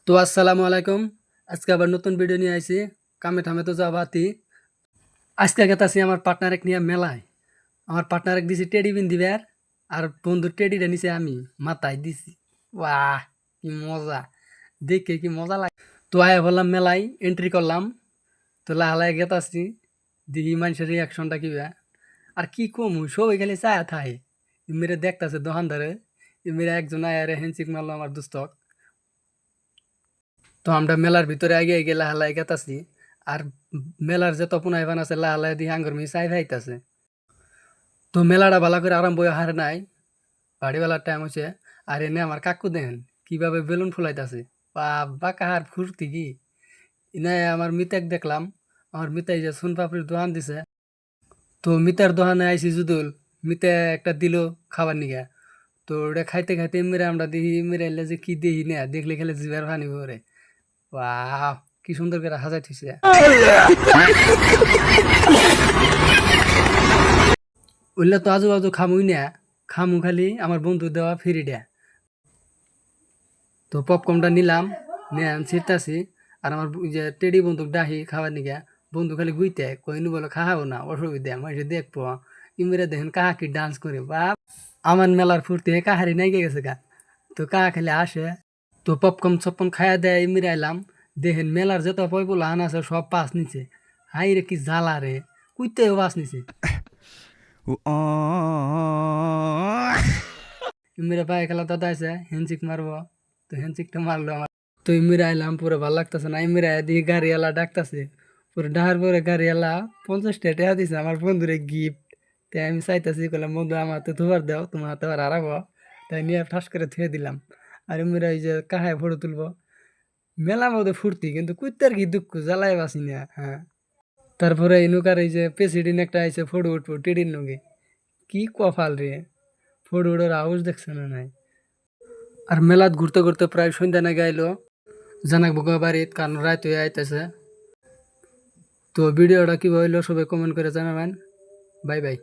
তো আসসালামু আলাইকুম। আজকে আবার নতুন ভিডিও নিয়ে আইছি। কামে ঠামে তো যাবাতি। আজকে গেতাছি আমার পার্টনারে নিয়ে মেলায়। আমার পার্টনারে দিছি টেডি বিন দিবার, আর বন্ধুর টেডিটা নিছে আমি মাথায় দিছি। বাহ, কি মজা! দেখে কি মজা লাগে। তো আয়া বললাম মেলায় এন্ট্রি করলাম। তো লাহালায় গেতাছি, দেখি মানুষের রিয়াকশনটা কিবা। আর কি কমু, সবাই খালি চায়া থাহে। মেরে দেখতাছে দোকানদারে, মেরে একজন আয়ারে হ্যান্ডশেক মারলো আমার দোস্তক। তো আমরা মেলার ভিতরে আগে আগে লাহালাই গেতাছি। আর মেলার যে তপন আইবান আছে লাহালাই দিয়ে আঙ্গুর মি চাই খাইতাছে। তো মেলাটা ভালো করে আরম্ভ হয়ে হার নাই, বাড়িওয়ালার টাইম হচ্ছে। আর এনে আমার কাকু দেন কিভাবে বেলুন ফুলাইতাছে। বাবা কাহার ফুর্তি কি! এনে আমার মিতাক দেখলাম, আমার মিতাই যে সোন পাপড়ির দোকান দিছে। তো মিতার দোকানে আইসি যুদুল, মিতা একটা দিল খাবার নিগা। তো ওটা খাইতে খাইতে মেরে আমরা দেখি মেরে এলে যে কি দেখি না, দেখলে খেলে জিবার পানি পরে। ওয়াও, কি সুন্দর করে সাজাই থইছে। ওইলে তো আজু বাজু খামুই না, খামু খালি আমার বন্ধু দেওয়া ফ্রি দেয়া। তো পপকর্নটা নিলাম, নিয়ে ছিটতাছি। আর আমার যে টেডি বন্দুক ডাহি খাবার নিগা, বন্ধু খালি গুইতে কইনু বলে খাওয়াবো না, অসুবিধা মাসে দেখবো। ইমরে দেখেন কাহা কি ডান্স করে, বাপ! আমার মেলার ফুর্তি কাহারি নাই গেছে গা। তো কাহা খালি আসে। তো পপকর্ন সপকর্ন খাইয়া দেয় ইমরে আইলাম। দেখেন মেলার যত পয়পুলা আন আছে সব পাস নিছে। হাই রে কি জ্বালা রে, কুইতেও পাস নিছে। মেরে পায়ে খেলা দাদা আছে হ্যান্ডচিক মারবো। তো হ্যান্ডচিকটা মারলো আমার। তো মেরে আইলাম, পুরো ভালো লাগতেছে না। মেরে দিয়ে গাড়িওয়ালা ডাকতেছে, পুরো ডাহার পরে গাড়িওয়ালা 50 টাকা দিছে আমার বন্ধুরে গিফট। তাই আমি চাইতেছি, করলাম বন্ধু আমার তো তোমার দাও, তোমার হাতে আবার হারাবো। তাই নিয়ে ঠাস করে থুয়ে দিলাম। আর মেয়েরা এই যে কাহায় ফটো তুলবো। মেলা মধ্যে ফুর্তি, কিন্তু কুত্তার কি দুঃখ, জ্বালায় বাসি না। হ্যাঁ, তারপরে ইনুকার এই যে প্রেসিডেন্ট একটা আইছে ফটো উঠবো টেডির নগে। কি কপাল রে, ফটো উঠার আউস দেখছে না নাই। আর মেলাত ঘুরতে ঘুরতে প্রায় সন্ধ্যা না গাইলো জানাক বগা বাড়িত, কারণ রাত হয়ে আইতেছে। তো ভিডিওটা কি হইলো সবাই কমেন্ট করে জানাবেন। Bye bye.